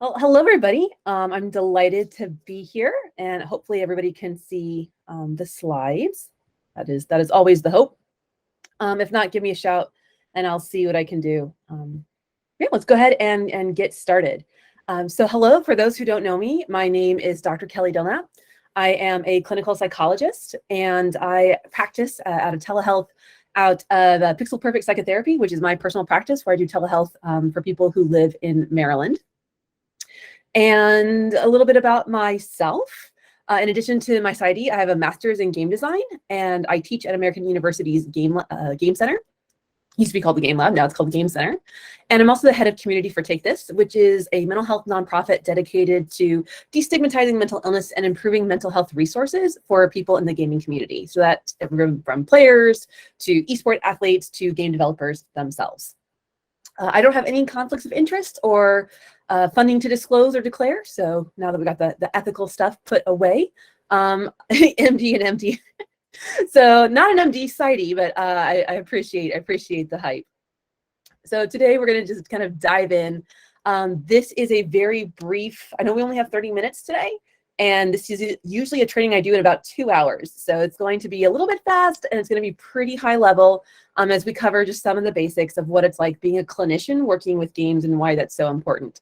Well, hello, everybody. I'm delighted to be here, and hopefully everybody can see the slides. That is always the hope. If not, give me a shout, and I'll see what I can do. Yeah, let's go ahead and get started. So hello, for those who don't know me, my name is Dr. Kelli Dunlap. I am a clinical psychologist, and I practice out of telehealth out of Pixel Perfect Psychotherapy, which is my personal practice where I do telehealth for people who live in Maryland. And a little bit about myself. In addition to my PsyD, I have a master's in game design, and I teach at American University's Game Center. It used to be called the Game Lab, now it's called the Game Center. And I'm also the head of community for Take This, which is a mental health nonprofit dedicated to destigmatizing mental illness and improving mental health resources for people in the gaming community. So that's from players to esports athletes to game developers themselves. I don't have any conflicts of interest or funding to disclose or declare. So now that we got the ethical stuff put away, MD and MD. So not an MD PsyD, but I appreciate the hype. So today we're going to just kind of dive in. This is a very brief, I know we only have 30 minutes today, and this is usually a training I do in about 2 hours. So it's going to be a little bit fast, and it's going to be pretty high level as we cover just some of the basics of what it's like being a clinician working with games and why that's so important.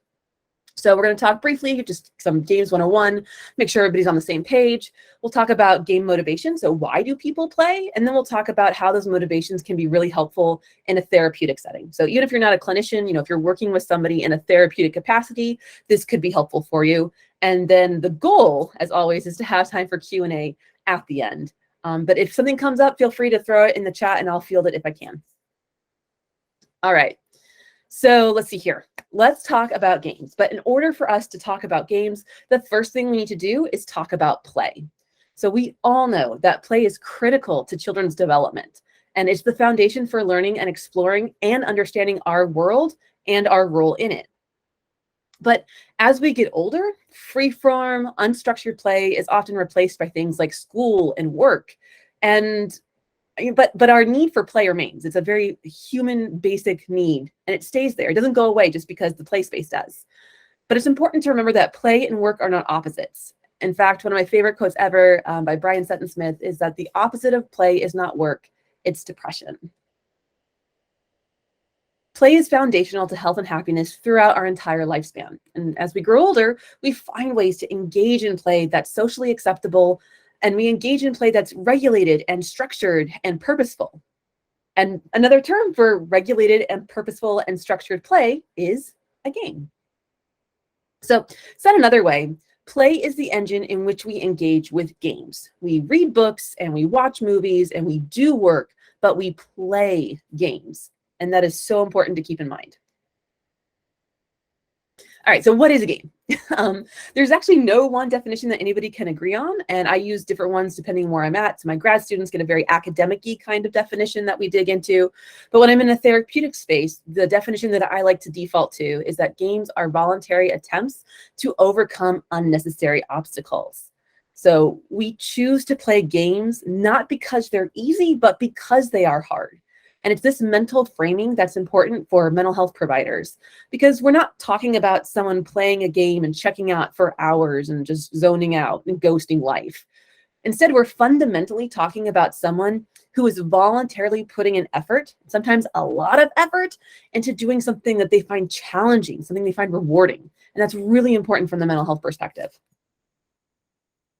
So we're going to talk briefly, just some Games 101, make sure everybody's on the same page. We'll talk about game motivation, so why do people play? And then we'll talk about how those motivations can be really helpful in a therapeutic setting. So even if you're not a clinician, if you're working with somebody in a therapeutic capacity, this could be helpful for you. And then the goal, as always, is to have time for Q&A at the end. But if something comes up, feel free to throw it in the chat and I'll field it if I can. All right. So let's see here. Let's talk about games. But in order for us to talk about games, the first thing we need to do is talk about play. So we all know that play is critical to children's development, and it's the foundation for learning and exploring and understanding our world and our role in it. But as we get older, free-form, unstructured play is often replaced by things like school and work. But our need for play remains. It's a very human basic need, and it stays there. It doesn't go away just because the play space does. But it's important to remember that play and work are not opposites. In fact, one of my favorite quotes ever by Brian Sutton Smith is that the opposite of play is not work, it's depression. Play is foundational to health and happiness throughout our entire lifespan. And as we grow older, we find ways to engage in play that's socially acceptable, and we engage in play that's regulated and structured and purposeful. And another term for regulated and purposeful and structured play is a game. So said another way, play is the engine in which we engage with games. We read books and we watch movies and we do work, but we play games. And that is so important to keep in mind. All right, so what is a game? There's actually no one definition that anybody can agree on, and I use different ones depending where I'm at. So my grad students get a very academic-y kind of definition that we dig into. But when I'm in a therapeutic space, the definition that I like to default to is that games are voluntary attempts to overcome unnecessary obstacles. So we choose to play games not because they're easy, but because they are hard. And it's this mental framing that's important for mental health providers, because we're not talking about someone playing a game and checking out for hours and just zoning out and ghosting life. Instead, we're fundamentally talking about someone who is voluntarily putting an effort, sometimes a lot of effort, into doing something that they find challenging, something they find rewarding. And that's really important from the mental health perspective.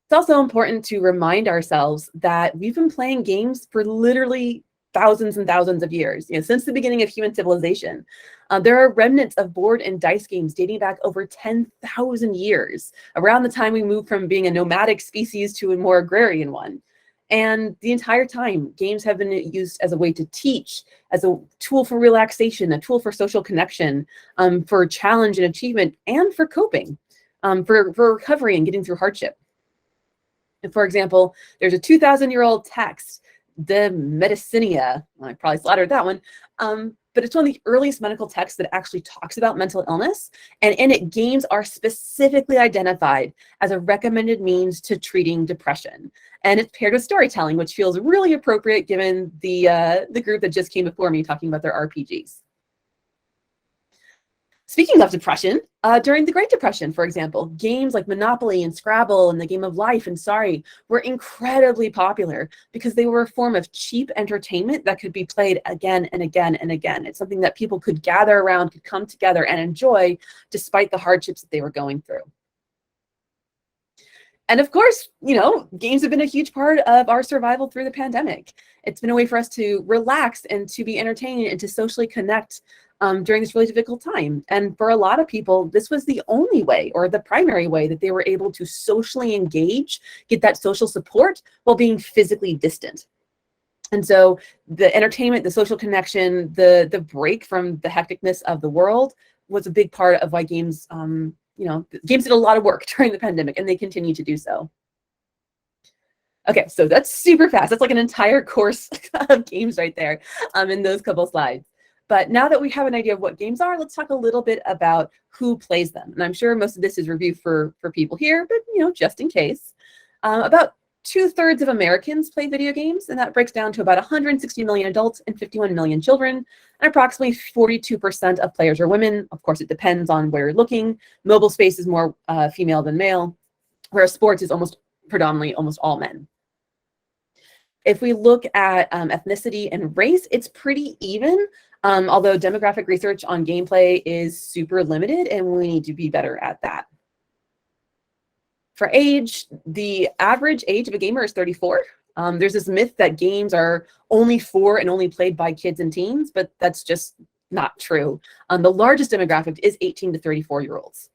It's also important to remind ourselves that we've been playing games for literally thousands and thousands of years, since the beginning of human civilization. There are remnants of board and dice games dating back over 10,000 years, around the time we moved from being a nomadic species to a more agrarian one. And the entire time, games have been used as a way to teach, as a tool for relaxation, a tool for social connection, for challenge and achievement, and for coping, for recovery and getting through hardship. And for example, there's a 2,000-year-old text, the Medicinia, I probably slaughtered that one, but it's one of the earliest medical texts that actually talks about mental illness, and in it, games are specifically identified as a recommended means to treating depression. And it's paired with storytelling, which feels really appropriate given the group that just came before me talking about their RPGs. Speaking of depression, During the Great Depression, for example, games like Monopoly and Scrabble and the Game of Life and Sorry were incredibly popular because they were a form of cheap entertainment that could be played again and again and again. It's something that people could gather around, could come together and enjoy despite the hardships that they were going through. And of course, games have been a huge part of our survival through the pandemic. It's been a way for us to relax and to be entertained and to socially connect during this really difficult time. And for a lot of people, this was the only way or the primary way that they were able to socially engage, get that social support while being physically distant. And so the entertainment, the social connection, the break from the hecticness of the world was a big part of why games games did a lot of work during the pandemic, and they continue to do so. Okay, so that's super fast. That's like an entire course of games right there in those couple slides. But now that we have an idea of what games are, let's talk a little bit about who plays them. And I'm sure most of this is review for people here, but just in case. About 2/3 of Americans play video games, and that breaks down to about 160 million adults and 51 million children. And approximately 42% of players are women. Of course, it depends on where you're looking. Mobile space is more female than male, whereas sports is predominantly almost all men. If we look at ethnicity and race, it's pretty even, although demographic research on gameplay is super limited, and we need to be better at that. For age, the average age of a gamer is 34. There's this myth that games are only for and only played by kids and teens, but that's just not true. The largest demographic is 18 to 34-year-olds.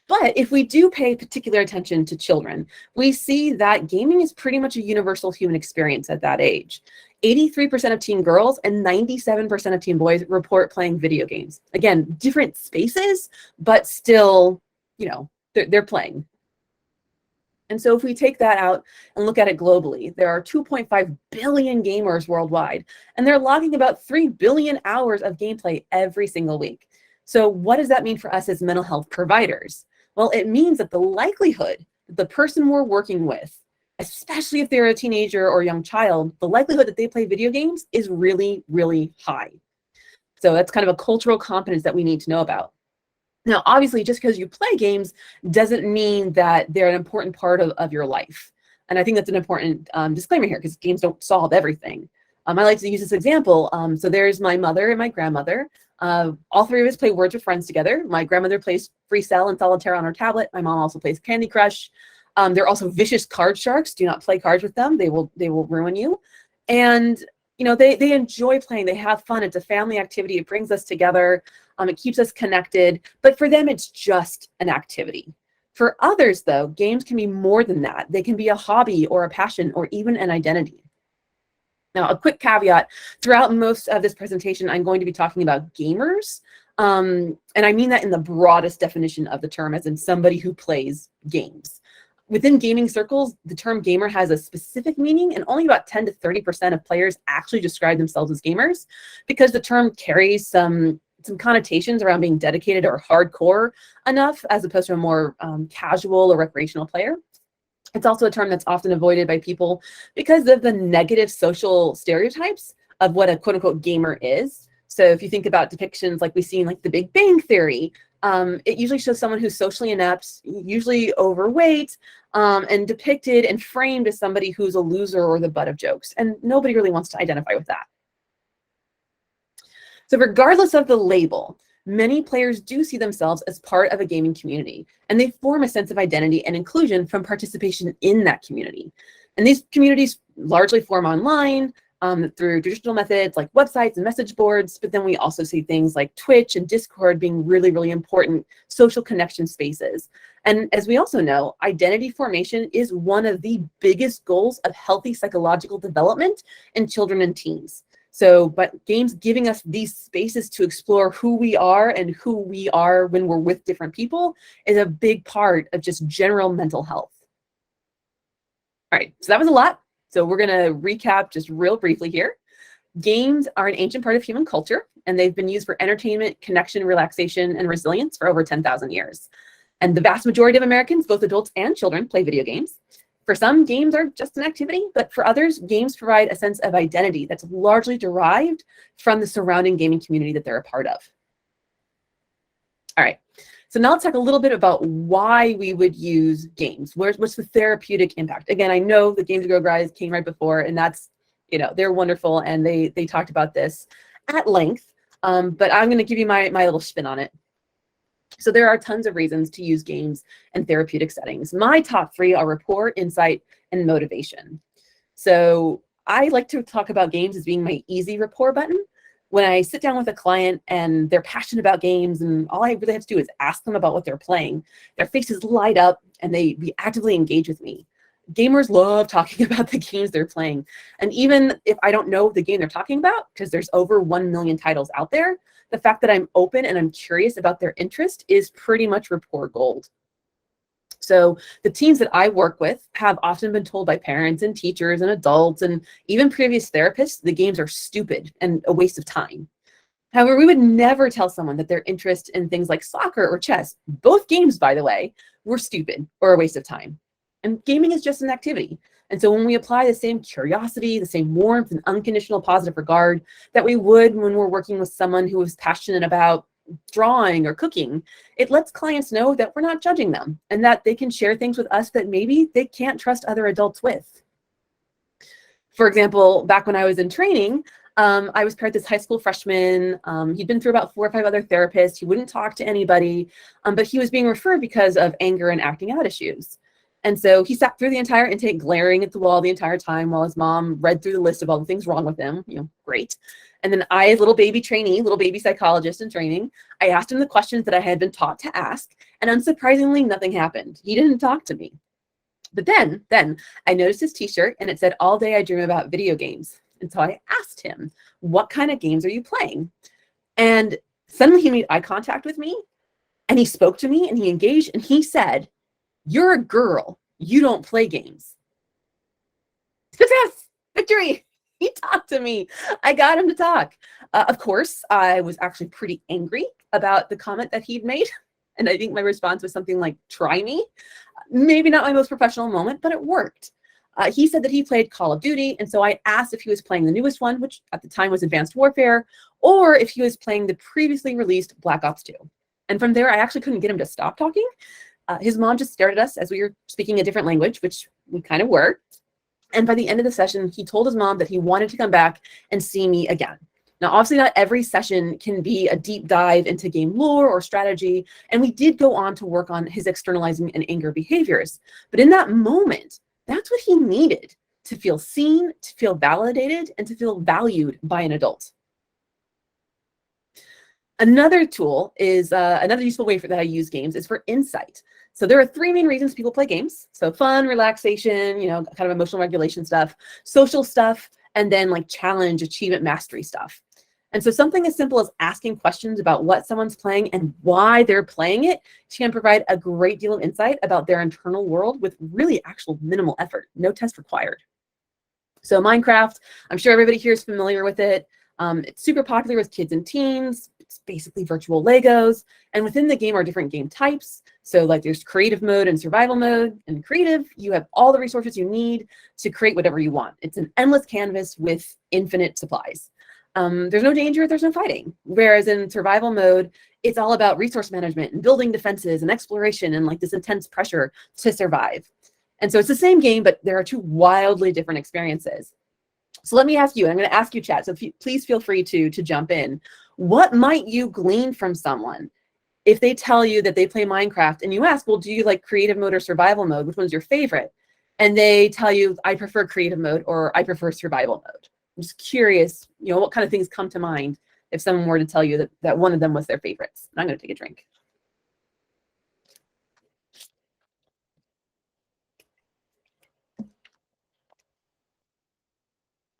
But if we do pay particular attention to children, we see that gaming is pretty much a universal human experience at that age. 83% of teen girls and 97% of teen boys report playing video games. Again, different spaces, but still, they're playing. And so if we take that out and look at it globally, there are 2.5 billion gamers worldwide, and they're logging about 3 billion hours of gameplay every single week. So what does that mean for us as mental health providers? Well, it means that the likelihood that the person we're working with, especially if they're a teenager or a young child, the likelihood that they play video games is really, really high. So that's kind of a cultural competence that we need to know about. Now, obviously, just because you play games doesn't mean that they're an important part of your life. And I think that's an important disclaimer here, because games don't solve everything. I like to use this example. So there's my mother and my grandmother. All three of us play Words with Friends together. My grandmother plays Free Cell and Solitaire on her tablet. My mom also plays Candy Crush. They're also vicious card sharks. Do not play cards with them. They will ruin you. And they enjoy playing. They have fun. It's a family activity. It brings us together. It keeps us connected. But for them, it's just an activity. For others, though, games can be more than that. They can be a hobby or a passion or even an identity. Now, a quick caveat, throughout most of this presentation, I'm going to be talking about gamers. And I mean that in the broadest definition of the term, as in somebody who plays games. Within gaming circles, the term gamer has a specific meaning, and only about 10 to 30% of players actually describe themselves as gamers, because the term carries some connotations around being dedicated or hardcore enough, as opposed to a more casual or recreational player. It's also a term that's often avoided by people because of the negative social stereotypes of what a quote-unquote gamer is. So if you think about depictions like we see in like The Big Bang Theory, it usually shows someone who's socially inept, usually overweight, and depicted and framed as somebody who's a loser or the butt of jokes. And nobody really wants to identify with that. So regardless of the label, many players do see themselves as part of a gaming community, and they form a sense of identity and inclusion from participation in that community. And these communities largely form online through traditional methods like websites and message boards, but then we also see things like Twitch and Discord being really, really important social connection spaces. And as we also know, identity formation is one of the biggest goals of healthy psychological development in children and teens. So, but games giving us these spaces to explore who we are and who we are when we're with different people is a big part of just general mental health. All right, so that was a lot. So we're going to recap just real briefly here. Games are an ancient part of human culture, and they've been used for entertainment, connection, relaxation, and resilience for over 10,000 years. And the vast majority of Americans, both adults and children, play video games. For some, games are just an activity, but for others, games provide a sense of identity that's largely derived from the surrounding gaming community that they're a part of. All right. So now let's talk a little bit about why we would use games. What's the therapeutic impact? Again, I know the Game to Grow guys came right before, and that's, they're wonderful, and they talked about this at length. But I'm going to give you my little spin on it. So there are tons of reasons to use games in therapeutic settings. My top 3 are rapport, insight, and motivation. So I like to talk about games as being my easy rapport button. When I sit down with a client and they're passionate about games and all I really have to do is ask them about what they're playing, their faces light up and they actively engage with me. Gamers love talking about the games they're playing. And even if I don't know the game they're talking about, because there's over 1 million titles out there, the fact that I'm open and I'm curious about their interest is pretty much rapport gold. So the teens that I work with have often been told by parents and teachers and adults and even previous therapists the games are stupid and a waste of time. However, we would never tell someone that their interest in things like soccer or chess, both games, by the way, were stupid or a waste of time. And gaming is just an activity. And so when we apply the same curiosity, the same warmth and unconditional positive regard that we would when we're working with someone who is passionate about drawing or cooking, it lets clients know that we're not judging them and that they can share things with us that maybe they can't trust other adults with. For example, back when I was in training, I was paired with this high school freshman. He'd been through about 4 or 5 other therapists. He wouldn't talk to anybody, but he was being referred because of anger and acting out issues. And so he sat through the entire intake glaring at the wall the entire time while his mom read through the list of all the things wrong with him. Great. And then I, as little baby trainee, little baby psychologist in training, I asked him the questions that I had been taught to ask. And unsurprisingly, nothing happened. He didn't talk to me. But then I noticed his t-shirt and it said, "All day I dream about video games." And so I asked him, "What kind of games are you playing?" And suddenly he made eye contact with me and he spoke to me and he engaged and he said, "You're a girl. You don't play games." Success! Victory! He talked to me. I got him to talk. Of course, I was actually pretty angry about the comment that he'd made. And I think my response was something like, "Try me." Maybe not my most professional moment, but it worked. He said that he played Call of Duty. And so I asked if he was playing the newest one, which at the time was Advanced Warfare, or if he was playing the previously released Black Ops 2. And from there, I actually couldn't get him to stop talking. His mom just stared at us as we were speaking a different language, which we kind of were. And by the end of the session, he told his mom that he wanted to come back and see me again. Now, obviously, not every session can be a deep dive into game lore or strategy. And we did go on to work on his externalizing and anger behaviors. But in that moment, that's what he needed to feel seen, to feel validated, and to feel valued by an adult. Another tool is another useful way that I use games is for insight. So there are 3 main reasons people play games. So fun, relaxation, kind of emotional regulation stuff, social stuff, and then like challenge, achievement, mastery stuff. And so something as simple as asking questions about what someone's playing and why they're playing it can provide a great deal of insight about their internal world with really actual minimal effort, no test required. So Minecraft, I'm sure everybody here is familiar with it. It's super popular with kids and teens. It's basically virtual Legos. And within the game are different game types. So like there's creative mode and survival mode. And creative, you have all the resources you need to create whatever you want. It's an endless canvas with infinite supplies. There's no danger, there's no fighting. Whereas in survival mode, it's all about resource management and building defenses and exploration and like this intense pressure to survive. And so it's the same game, but there are 2 wildly different experiences. So let me ask you, and I'm going to ask you, chat, so please feel free to jump in. What might you glean from someone if they tell you that they play Minecraft and you ask, well, do you like creative mode or survival mode? Which one's your favorite? And they tell you, I prefer creative mode or I prefer survival mode. I'm just curious, what kind of things come to mind if someone were to tell you that one of them was their favorites. And I'm going to take a drink.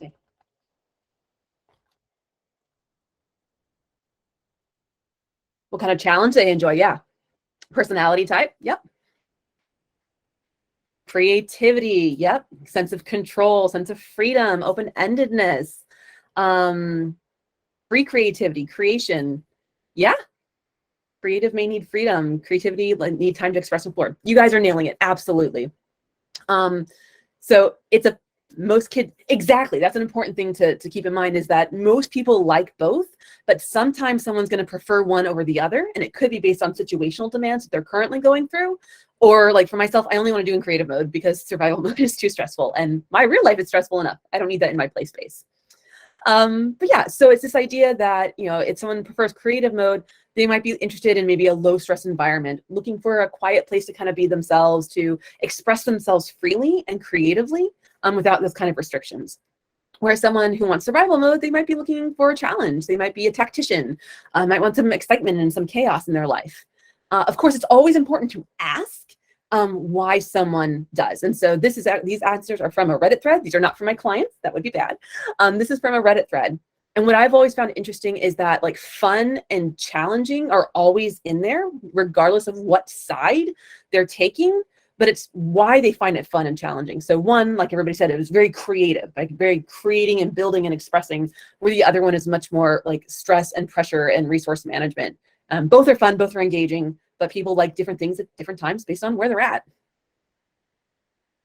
Okay. What kind of challenge they enjoy? Yeah. Personality type? Yep. Creativity? Yep. Sense of control, sense of freedom, open-endedness, free creativity, creation. Yeah. Creative may need freedom. Creativity need time to express and explore. You guys are nailing it. Absolutely. So it's a most kids, exactly. That's an important thing to keep in mind, is that most people like both, but sometimes someone's going to prefer one over the other. And it could be based on situational demands that they're currently going through. Or like for myself, I only want to do in creative mode because survival mode is too stressful. And my real life is stressful enough. I don't need that in my play space. But yeah, so it's this idea that, if someone prefers creative mode, they might be interested in maybe a low stress environment, looking for a quiet place to kind of be themselves, to express themselves freely and creatively without those kind of restrictions. Whereas someone who wants survival mode, they might be looking for a challenge. They might be a tactician, might want some excitement and some chaos in their life. Of course, it's always important to ask why someone does. And so these answers are from a Reddit thread. These are not from my clients. That would be bad. This is from a Reddit thread. And what I've always found interesting is that like fun and challenging are always in there, regardless of what side they're taking, but it's why they find it fun and challenging. So one, like everybody said, it was very creative, like very creating and building and expressing, where the other one is much more like stress and pressure and resource management. Both are fun, both are engaging, but people like different things at different times based on where they're at.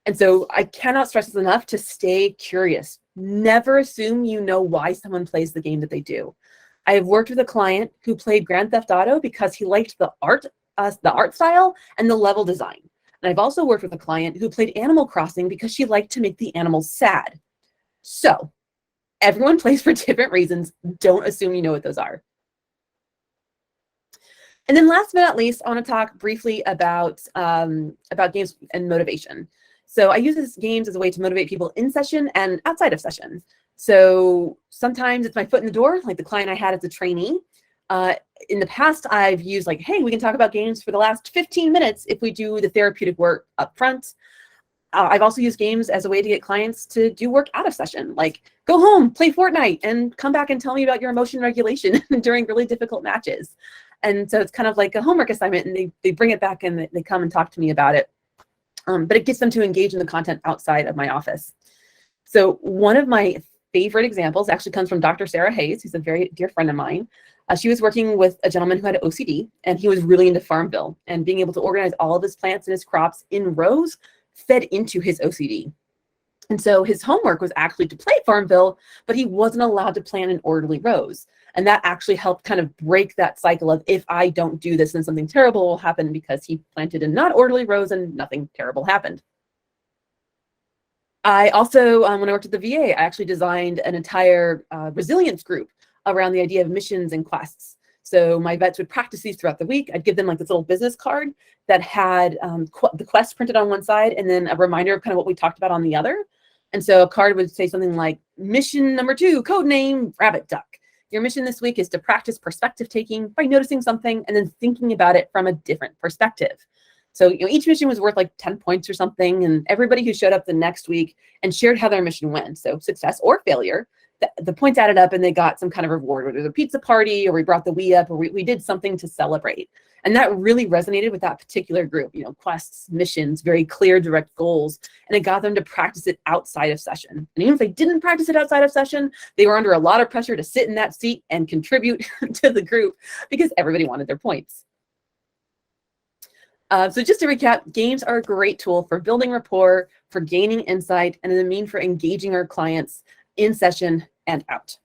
And so I cannot stress this enough to stay curious. Never assume you know why someone plays the game that they do. I have worked with a client who played Grand Theft Auto because he liked the art style and the level design. And I've also worked with a client who played Animal Crossing because she liked to make the animals sad. So everyone plays for different reasons. Don't assume you know what those are. And then last but not least, I want to talk briefly about games and motivation. So I use these games as a way to motivate people in session and outside of session. So sometimes it's my foot in the door, like the client I had as a trainee. In the past, I've used like, hey, we can talk about games for the last 15 minutes if we do the therapeutic work up front. I've also used games as a way to get clients to do work out of session, like go home, play Fortnite, and come back and tell me about your emotion regulation during really difficult matches. And so it's kind of like a homework assignment, and they bring it back and they come and talk to me about it. But it gets them to engage in the content outside of my office. So one of my favorite examples actually comes from Dr. Sarah Hayes, who's a very dear friend of mine. She was working with a gentleman who had OCD, and he was really into Farmville, and being able to organize all of his plants and his crops in rows fed into his OCD. And so his homework was actually to play Farmville, but he wasn't allowed to plant in orderly rows. And that actually helped kind of break that cycle of, if I don't do this, then something terrible will happen, because he planted in not orderly rows and nothing terrible happened. I also, when I worked at the VA, I actually designed an entire resilience group around the idea of missions and quests. So my vets would practice these throughout the week. I'd give them like this little business card that had the quest printed on one side and then a reminder of kind of what we talked about on the other. And so a card would say something like, mission number 2, code name Rabbit Duck. Your mission this week is to practice perspective taking by noticing something and then thinking about it from a different perspective. So each mission was worth like 10 points or something, and everybody who showed up the next week and shared how their mission went, so success or failure, the points added up and they got some kind of reward, whether it was a pizza party or we brought the Wii up or we did something to celebrate. And that really resonated with that particular group, quests, missions, very clear, direct goals. And it got them to practice it outside of session. And even if they didn't practice it outside of session, they were under a lot of pressure to sit in that seat and contribute to the group because everybody wanted their points. So just to recap, games are a great tool for building rapport, for gaining insight, and a mean for engaging our clients in session and out.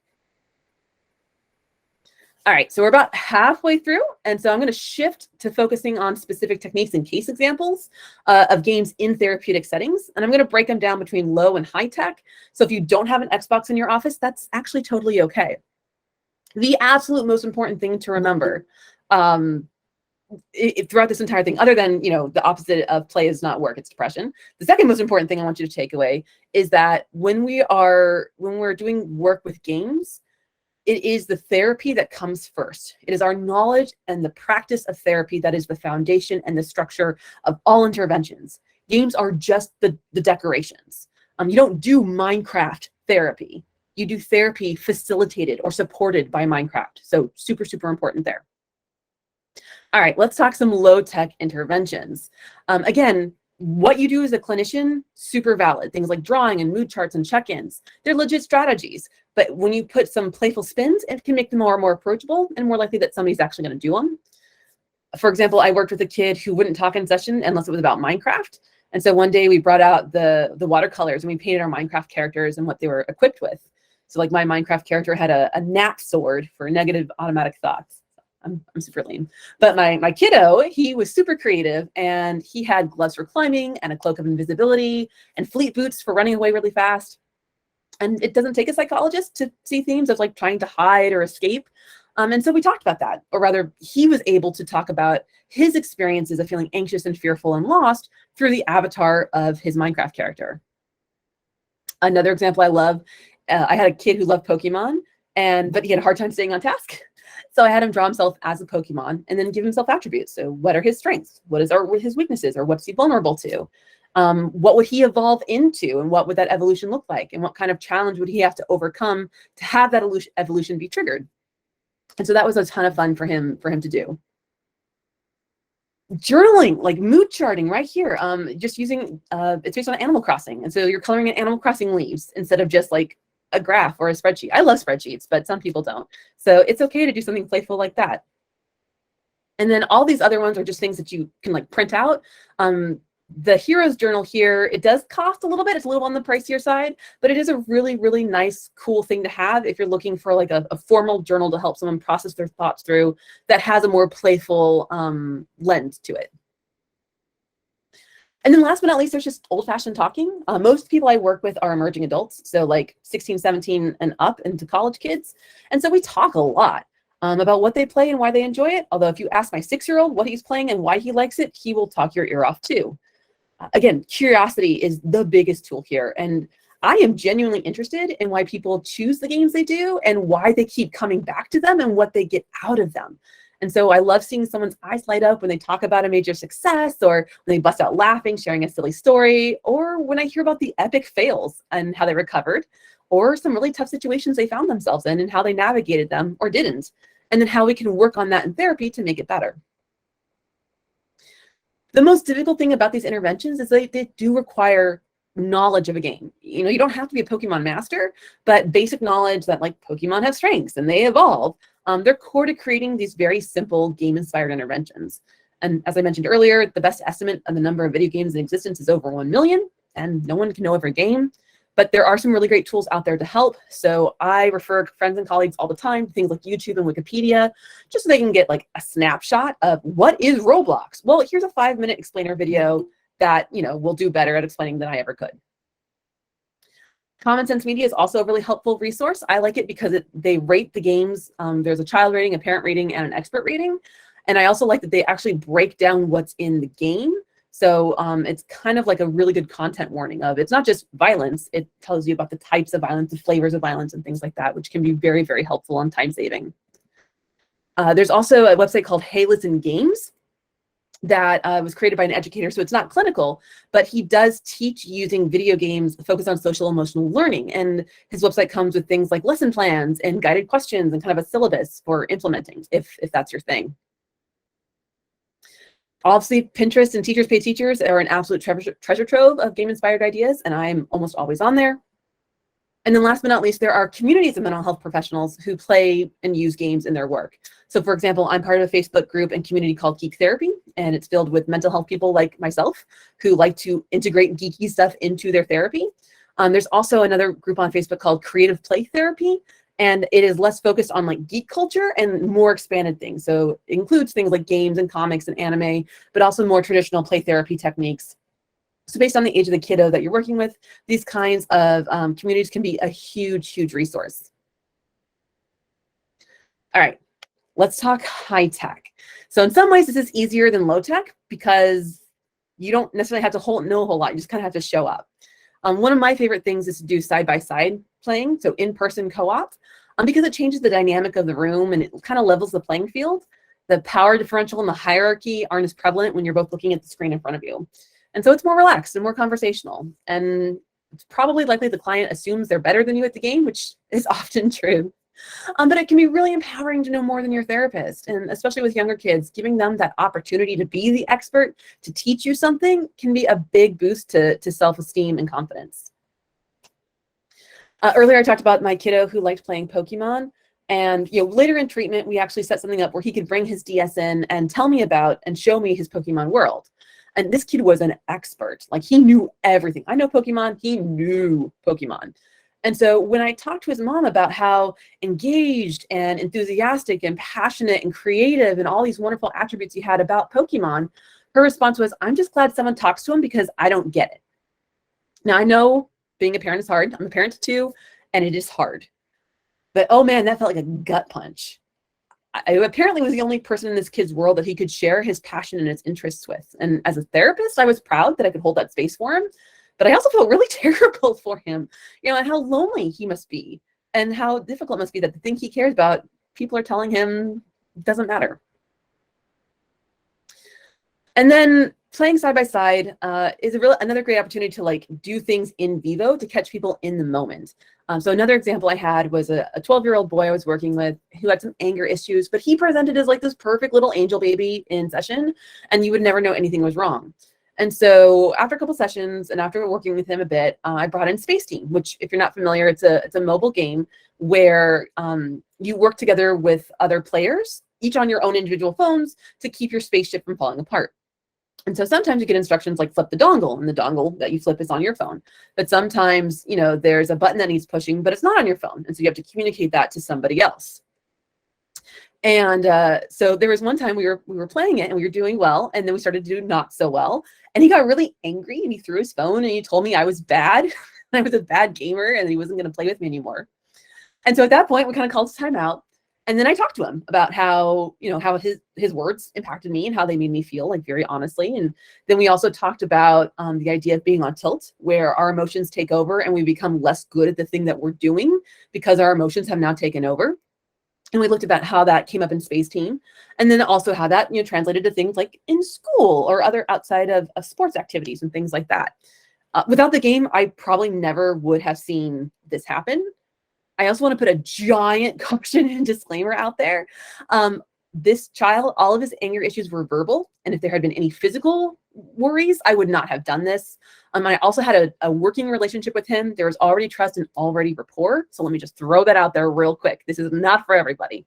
All right, so we're about halfway through, and so I'm going to shift to focusing on specific techniques and case examples of games in therapeutic settings, and I'm going to break them down between low and high tech. So if you don't have an Xbox in your office, that's actually totally okay. The absolute most important thing to remember throughout this entire thing, other than the opposite of play is not work, it's depression. The second most important thing I want you to take away is that when we're doing work with games, it is the therapy that comes first. It is our knowledge and the practice of therapy that is the foundation and the structure of all interventions. Games are just the decorations. You don't do Minecraft therapy. You do therapy facilitated or supported by Minecraft. So super, super important there. All right, let's talk some low-tech interventions. Again, what you do as a clinician, super valid. Things like drawing and mood charts and check-ins, they're legit strategies. But when you put some playful spins, it can make them more approachable and more likely that somebody's actually going to do them. For example, I worked with a kid who wouldn't talk in session unless it was about Minecraft. And so one day we brought out the watercolors and we painted our Minecraft characters and what they were equipped with. So like my Minecraft character had a gnat sword for negative automatic thoughts. I'm super lame. But my kiddo, he was super creative, and he had gloves for climbing and a cloak of invisibility and fleet boots for running away really fast. And it doesn't take a psychologist to see themes of like trying to hide or escape. And so we talked about that, or rather he was able to talk about his experiences of feeling anxious and fearful and lost through the avatar of his Minecraft character. Another example I love, I had a kid who loved Pokemon, but he had a hard time staying on task. So I had him draw himself as a Pokemon and then give himself attributes. So what are his strengths? What are his weaknesses? Or what's he vulnerable to? What would he evolve into? And what would that evolution look like? And what kind of challenge would he have to overcome to have that evolution be triggered? And so that was a ton of fun for him to do. Journaling, like mood charting right here, just using, it's based on Animal Crossing. And so you're coloring in Animal Crossing leaves instead of just like a graph or a spreadsheet. I love spreadsheets, but some people don't. So it's okay to do something playful like that. And then all these other ones are just things that you can like print out. The Hero's Journal here, it does cost a little bit. It's a little on the pricier side, but it is a really, really nice, cool thing to have if you're looking for like a formal journal to help someone process their thoughts through that has a more playful lens to it. And then last but not least, there's just old-fashioned talking. Most people I work with are emerging adults, so like 16, 17 and up into college kids. And so we talk a lot about what they play and why they enjoy it. Although if you ask my 6-year-old what he's playing and why he likes it, he will talk your ear off too. Again, curiosity is the biggest tool here. And I am genuinely interested in why people choose the games they do and why they keep coming back to them and what they get out of them. And so I love seeing someone's eyes light up when they talk about a major success, or when they bust out laughing, sharing a silly story, or when I hear about the epic fails and how they recovered, or some really tough situations they found themselves in and how they navigated them or didn't, and then how we can work on that in therapy to make it better. The most difficult thing about these interventions is they do require knowledge of a game. You know, you don't have to be a Pokemon master, but basic knowledge that like Pokemon have strengths and they evolve. They're core to creating these very simple game-inspired interventions. And as I mentioned earlier, the best estimate of the number of video games in existence is over 1 million, and no one can know every game. But there are some really great tools out there to help. So I refer friends and colleagues all the time to things like YouTube and Wikipedia, just so they can get like a snapshot of what is Roblox. Well, here's a 5-minute explainer video that, you know, will do better at explaining than I ever could. Common Sense Media is also a really helpful resource. I like it because they rate the games. There's a child rating, a parent rating, and an expert rating. And I also like that they actually break down what's in the game. So it's kind of like a really good content warning of, it's not just violence, it tells you about the types of violence, the flavors of violence, and things like that, which can be very, very helpful and time-saving. There's also a website called Hey Listen Games that was created by an educator, so it's not clinical, but he does teach using video games focused on social emotional learning. And his website comes with things like lesson plans and guided questions and kind of a syllabus for implementing, if that's your thing. Obviously, Pinterest and Teachers Pay Teachers are an absolute treasure trove of game-inspired ideas, and I'm almost always on there. And then last but not least, there are communities of mental health professionals who play and use games in their work. So for example, I'm part of a Facebook group and community called Geek Therapy, and it's filled with mental health people like myself who like to integrate geeky stuff into their therapy. There's also another group on Facebook called Creative Play Therapy, and it is less focused on like geek culture and more expanded things. So it includes things like games and comics and anime, but also more traditional play therapy techniques. So based on the age of the kiddo that you're working with, these kinds of communities can be a huge, huge resource. All right, let's talk high tech. So in some ways, this is easier than low tech because you don't necessarily have to know a whole lot. You just kind of have to show up. One of my favorite things is to do side-by-side playing, so in-person co-op, because it changes the dynamic of the room and it kind of levels the playing field. The power differential and the hierarchy aren't as prevalent when you're both looking at the screen in front of you. And so it's more relaxed and more conversational. And it's probably likely the client assumes they're better than you at the game, which is often true. But it can be really empowering to know more than your therapist. And especially with younger kids, giving them that opportunity to be the expert, to teach you something, can be a big boost to self-esteem and confidence. Earlier, I talked about my kiddo who liked playing Pokemon. And later in treatment, we actually set something up where he could bring his DS in and tell me about and show me his Pokemon world. And this kid was an expert. Like, he knew everything. I know Pokemon, he knew Pokemon. And so when I talked to his mom about how engaged and enthusiastic and passionate and creative and all these wonderful attributes he had about Pokemon, her response was, I'm just glad someone talks to him because I don't get it. Now, I know being a parent is hard. I'm a parent too, and it is hard. But oh man, that felt like a gut punch. I apparently was the only person in this kid's world that he could share his passion and his interests with. And as a therapist, I was proud that I could hold that space for him. But I also felt really terrible for him, and how lonely he must be and how difficult it must be that the thing he cares about, people are telling him doesn't matter. And then playing side by side is another great opportunity to like do things in vivo to catch people in the moment. So another example I had was a 12-year-old boy I was working with who had some anger issues, but he presented as like this perfect little angel baby in session, and you would never know anything was wrong. And so after a couple sessions and after working with him a bit, I brought in Space Team, which, if you're not familiar, it's a mobile game where you work together with other players, each on your own individual phones, to keep your spaceship from falling apart. And so sometimes you get instructions like flip the dongle, and the dongle that you flip is on your phone. But sometimes, there's a button that needs pushing, but it's not on your phone. And so you have to communicate that to somebody else. And so there was one time we were playing it and we were doing well, and then we started to do not so well. And he got really angry and he threw his phone and he told me I was bad. I was a bad gamer and he wasn't going to play with me anymore. And so at that point, we kind of called time out. And then I talked to him about how, how his words impacted me and how they made me feel, like, very honestly. And then we also talked about the idea of being on tilt, where our emotions take over and we become less good at the thing that we're doing because our emotions have now taken over. And we looked about how that came up in Space Team, and then also how that translated to things like in school or other outside of sports activities and things like that. Without the game, I probably never would have seen this happen. I also want to put a giant caution and disclaimer out there. This child, all of his anger issues were verbal. And if there had been any physical worries, I would not have done this. I also had a working relationship with him. There was already trust and already rapport. So let me just throw that out there real quick. This is not for everybody.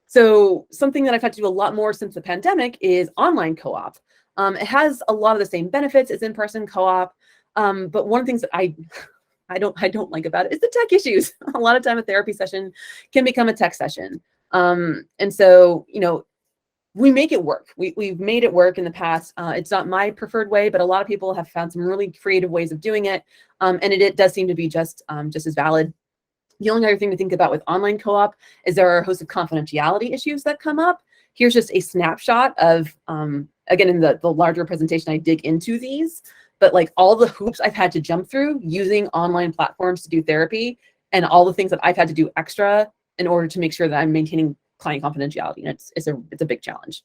So something that I've had to do a lot more since the pandemic is online co-op. It has a lot of the same benefits as in-person co-op. But one of the things that I don't like about it is the tech issues. A lot of time a therapy session can become a tech session. And so, we make it work. We've made it work in the past. It's not my preferred way, but a lot of people have found some really creative ways of doing it. And it does seem to be just as valid. The only other thing to think about with online co-op is there are a host of confidentiality issues that come up. Here's just a snapshot of, again, in the larger presentation, I dig into these, but like all the hoops I've had to jump through using online platforms to do therapy, and all the things that I've had to do extra in order to make sure that I'm maintaining client confidentiality. And it's a big challenge.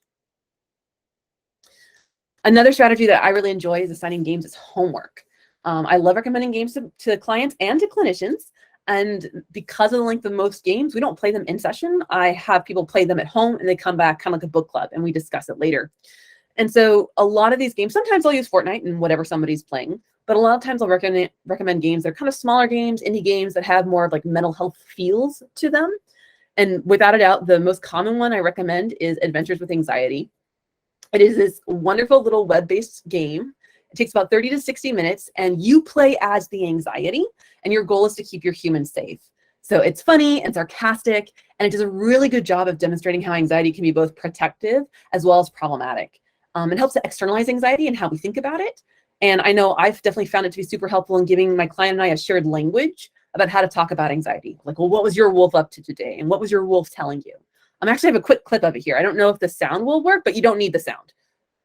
Another strategy that I really enjoy is assigning games as homework. I love recommending games to clients and to clinicians. And because of the length of most games, we don't play them in session. I have people play them at home and they come back kind of like a book club and we discuss it later. And so a lot of these games, sometimes I'll use Fortnite and whatever somebody's playing, but a lot of times I'll recommend games that are kind of smaller games, indie games that have more of like mental health feels to them. And without a doubt, the most common one I recommend is Adventures with Anxiety. It is this wonderful little web-based game. It takes about 30 to 60 minutes, and you play as the anxiety, and your goal is to keep your humans safe. So it's funny and sarcastic, and it does a really good job of demonstrating how anxiety can be both protective as well as problematic. It helps to externalize anxiety and how we think about it. And I know I've definitely found it to be super helpful in giving my client and I a shared language about how to talk about anxiety. Like, well, what was your wolf up to today? And what was your wolf telling you? I'm actually have a quick clip of it here. I don't know if the sound will work, but you don't need the sound.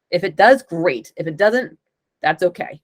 If it does, great. If it doesn't, that's okay.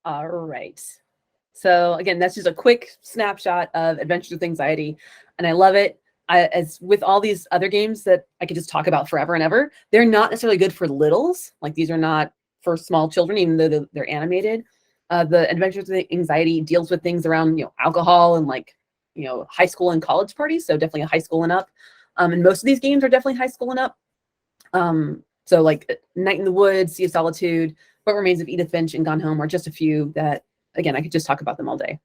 All right. So again, that's just a quick snapshot of Adventures with Anxiety, and I love it. As with all these other games that I could just talk about forever and ever, they're not necessarily good for littles. Like these are not for small children, even though they're animated. The Adventures with Anxiety deals with things around alcohol and like high school and college parties. So definitely a high school and up. And most of these games are definitely high school and up. So like Night in the Woods, Sea of Solitude, What Remains of Edith Finch, and Gone Home are just a few that, again, I could just talk about them all day.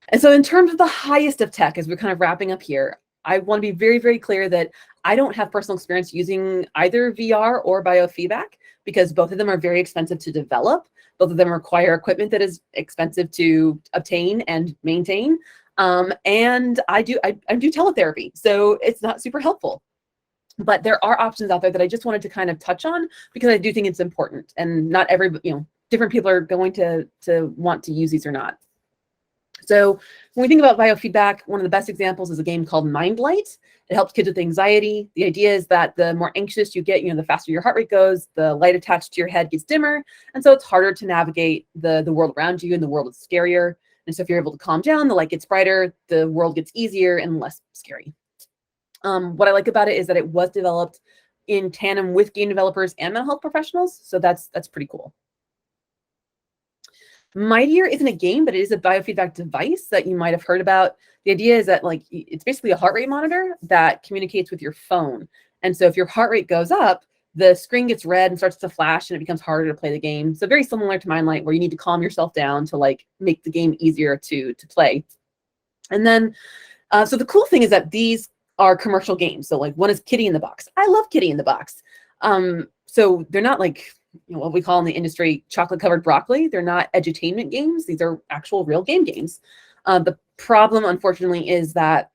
And so in terms of the highest of tech, as we're kind of wrapping up here, I want to be very, very clear that I don't have personal experience using either VR or biofeedback because both of them are very expensive to develop. Both of them require equipment that is expensive to obtain and maintain. And I do teletherapy, so it's not super helpful. But there are options out there that I just wanted to kind of touch on because I do think it's important, and not every, different people are going to want to use these or not. So when we think about biofeedback, one of the best examples is a game called Mind Light. It helps kids with anxiety. The idea is that the more anxious you get, the faster your heart rate goes, the light attached to your head gets dimmer. And so it's harder to navigate the world around you, and the world is scarier. And so if you're able to calm down, the light gets brighter, the world gets easier and less scary. What I like about it is that it was developed in tandem with game developers and mental health professionals. So that's pretty cool. Mightier isn't a game, but it is a biofeedback device that you might have heard about. The idea is that it's basically a heart rate monitor that communicates with your phone. And so if your heart rate goes up, the screen gets red and starts to flash and it becomes harder to play the game. So very similar to Mind Light, where you need to calm yourself down to make the game easier to play. And then, so the cool thing is that these are commercial games. So one is Kitty in the Box. I love Kitty in the Box. So they're not what we call in the industry chocolate covered broccoli. They're not edutainment games. These are actual real game games. The problem, unfortunately, is that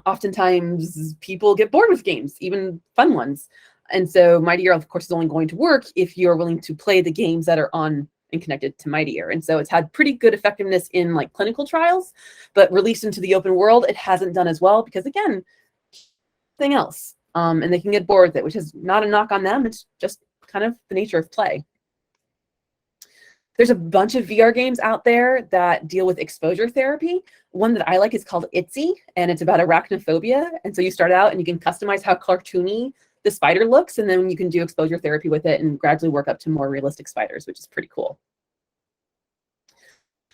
oftentimes people get bored with games, even fun ones. And so Mightier, of course, is only going to work if you're willing to play the games that are on and connected to Mightier. And so it's had pretty good effectiveness in clinical trials, but released into the open world, it hasn't done as well because, again, thing else. And they can get bored with it, which is not a knock on them. It's just kind of the nature of play. There's a bunch of VR games out there that deal with exposure therapy. One that I like is called Itsy, and it's about arachnophobia. And so you start out and you can customize how cartoony the spider looks, and then you can do exposure therapy with it and gradually work up to more realistic spiders, which is pretty cool.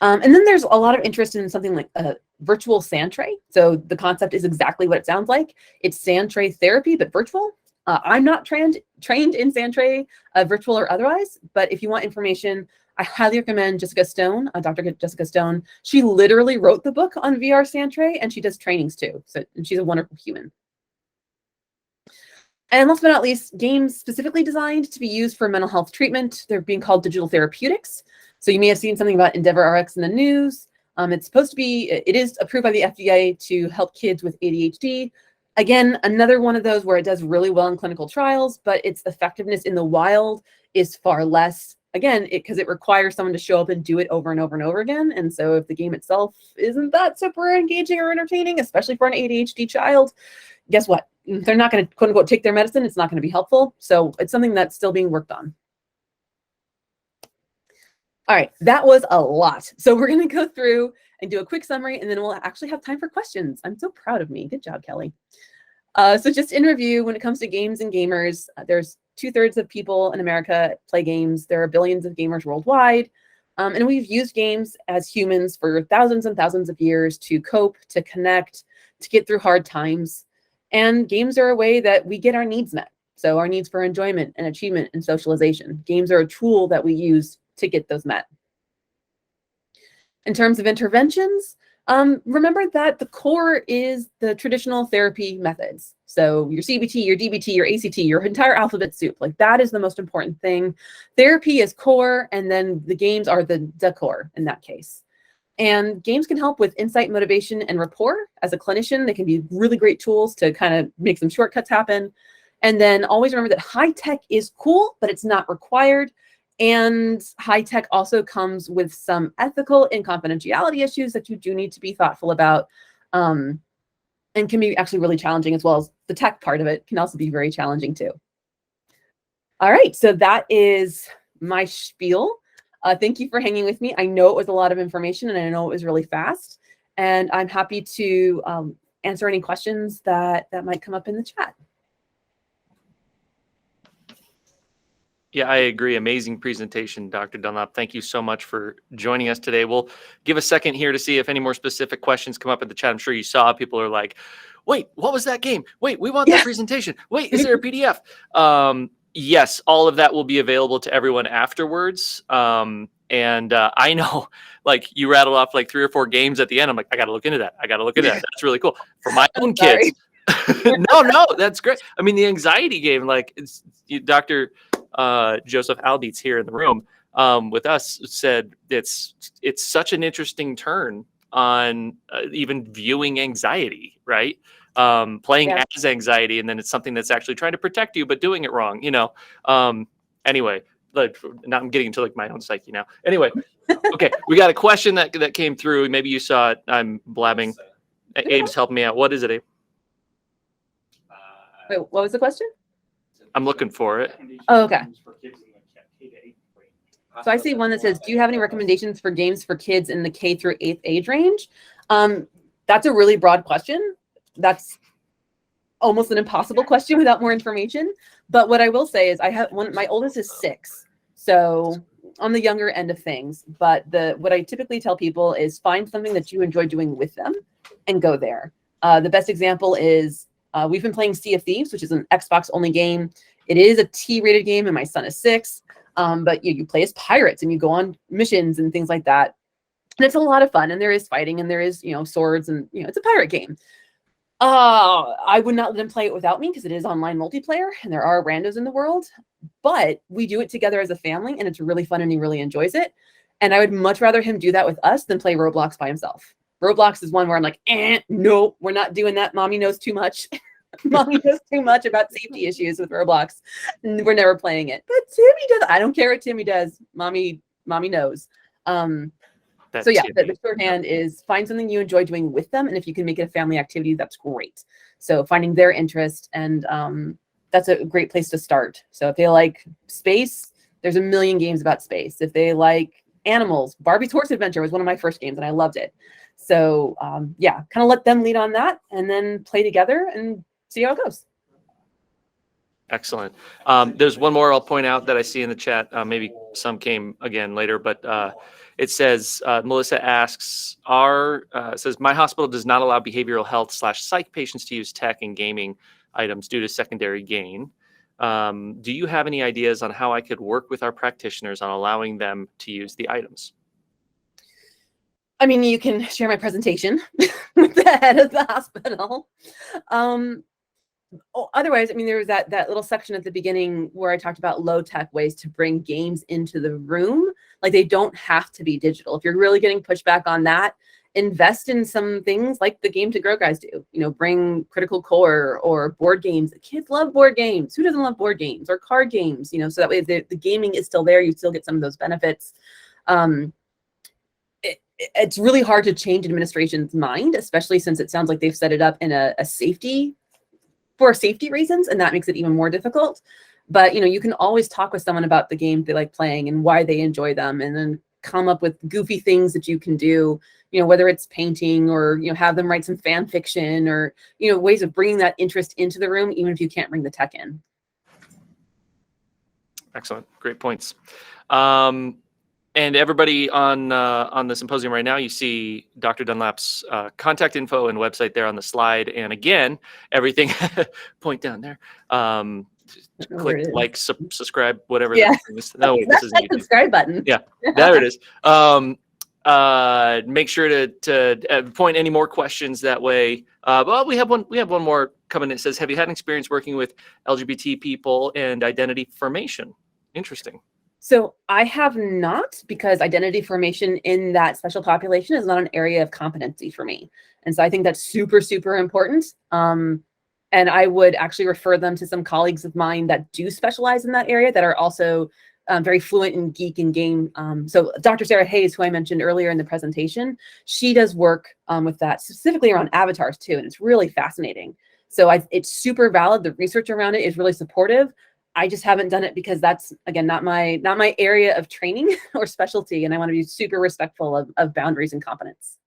And then there's a lot of interest in something like a virtual sand tray. So the concept is exactly what it sounds like. It's sand tray therapy, but virtual. I'm not trained in sand tray, virtual or otherwise, but if you want information, I highly recommend Jessica Stone, Dr. Jessica Stone. She literally wrote the book on VR sand tray, and she does trainings too. And she's a wonderful human. And last but not least, games specifically designed to be used for mental health treatment. They're being called digital therapeutics. So you may have seen something about EndeavorRx in the news. It is approved by the FDA to help kids with ADHD. Again, another one of those where it does really well in clinical trials, but its effectiveness in the wild is far less. Again, because it requires someone to show up and do it over and over and over again. And so if the game itself isn't that super engaging or entertaining, especially for an ADHD child, guess what? They're not going to, quote unquote, take their medicine. It's not going to be helpful. So it's something that's still being worked on. All right, that was a lot. So we're going to go through and do a quick summary, and then we'll actually have time for questions. I'm so proud of me. Good job, Kelly. So just in review, when it comes to games and gamers, there's 2/3 of people in America play games. There are billions of gamers worldwide. And we've used games as humans for thousands and thousands of years to cope, to connect, to get through hard times. And games are a way that we get our needs met. So our needs for enjoyment and achievement and socialization. Games are a tool that we use to get those met. In terms of interventions, remember that the core is the traditional therapy methods. So your CBT, your DBT, your ACT, your entire alphabet soup, that is the most important thing. Therapy is core, and then the games are the decor in that case. And games can help with insight, motivation, and rapport. As a clinician, they can be really great tools to kind of make some shortcuts happen. And then always remember that high tech is cool, but it's not required. And high tech also comes with some ethical and confidentiality issues that you do need to be thoughtful about, and can be actually really challenging, as well as the tech part of it can also be very challenging too. All right, so that is my spiel. Thank you for hanging with me. I know it was a lot of information and I know it was really fast, and I'm happy to answer any questions that might come up in the chat. Yeah, I agree. Amazing presentation, Dr. Dunlap. Thank you so much for joining us today. We'll give a second here to see if any more specific questions come up in the chat. I'm sure you saw people are like, wait, what was that game? Wait, we want that presentation. Wait, is there a PDF? Yes, all of that will be available to everyone afterwards. And I know, like, you rattled off like 3 or 4 games at the end. I'm like, I got to look into that. I got to look into that. That's really cool. For my own kids. No, that's great. I mean, the anxiety game, like, it's Dr. Joseph Aldietz here in the room with us said it's such an interesting turn on even viewing anxiety, right? Playing as anxiety, and then it's something that's actually trying to protect you, but doing it wrong, you know? Anyway, like, now I'm getting into like my own psyche now. Anyway, okay, we got a question that came through. Maybe you saw it. I'm blabbing. Abe's helping me out. What is it, Abe? Wait, what was the question? I'm looking for it. Oh, okay. So I see one that says, do you have any recommendations for games for kids in the K through 8th age range? That's a really broad question. That's almost an impossible question without more information. But what I will say is I have one, my oldest is 6. So on the younger end of things. But what I typically tell people is find something that you enjoy doing with them and go there. The best example is we've been playing Sea of Thieves, which is an Xbox only game. It is a T-rated game and my son is 6. But you play as pirates and you go on missions and things like that. And it's a lot of fun, and there is fighting and there is, swords, and it's a pirate game. I would not let him play it without me because it is online multiplayer and there are randos in the world, but we do it together as a family and it's really fun and he really enjoys it. And I would much rather him do that with us than play Roblox by himself. Roblox is one where I'm like, no, we're not doing that. Mommy knows too much. Mommy knows too much about safety issues with Roblox. We're never playing it. But Timmy does. I don't care what Timmy does. Mommy knows. So yeah, the shorthand is find something you enjoy doing with them, and if you can make it a family activity, that's great. So finding their interest, and that's a great place to start. So if they like space, there's a million games about space. If they like animals, Barbie's Horse Adventure was one of my first games, and I loved it. So yeah, kind of let them lead on that, and then play together and see how it goes. Excellent. There's one more I'll point out that I see in the chat. Maybe some came again later, but it says, Melissa asks, says, my hospital does not allow behavioral health / psych patients to use tech and gaming items due to secondary gain. Do you have any ideas on how I could work with our practitioners on allowing them to use the items? I mean, you can share my presentation with the head of the hospital. Otherwise, I mean, there was that little section at the beginning where I talked about low tech ways to bring games into the room. Like, they don't have to be digital. If you're really getting pushback on that, invest in some things like the Game to Grow guys do. Bring Critical Core or board games. The kids love board games. Who doesn't love board games or card games? So that way the gaming is still there. You still get some of those benefits. It's really hard to change administration's mind, especially since it sounds like they've set it up in a safety reasons, and that makes it even more difficult. But you can always talk with someone about the games they like playing and why they enjoy them, and then come up with goofy things that you can do, whether it's painting or have them write some fan fiction or ways of bringing that interest into the room, even if you can't bring the tech in. Excellent, great points. And everybody on the symposium right now, you see Dr. Dunlap's contact info and website there on the slide. And again, everything, point down there. Click like, subscribe, whatever. Yeah. No, wait, this is that subscribe button. Yeah, there it is. Make sure to point any more questions that way. Well, we have one more coming. It says, have you had an experience working with LGBT people and identity formation? Interesting. So I have not, because identity formation in that special population is not an area of competency for me. And so I think that's super, super important. And I would actually refer them to some colleagues of mine that do specialize in that area that are also very fluent in geek and game. So Dr. Sarah Hayes, who I mentioned earlier in the presentation, she does work with that, specifically around avatars too. And it's really fascinating. So it's super valid. The research around it is really supportive. I just haven't done it because that's, again, not my area of training or specialty. And I want to be super respectful of boundaries and competence.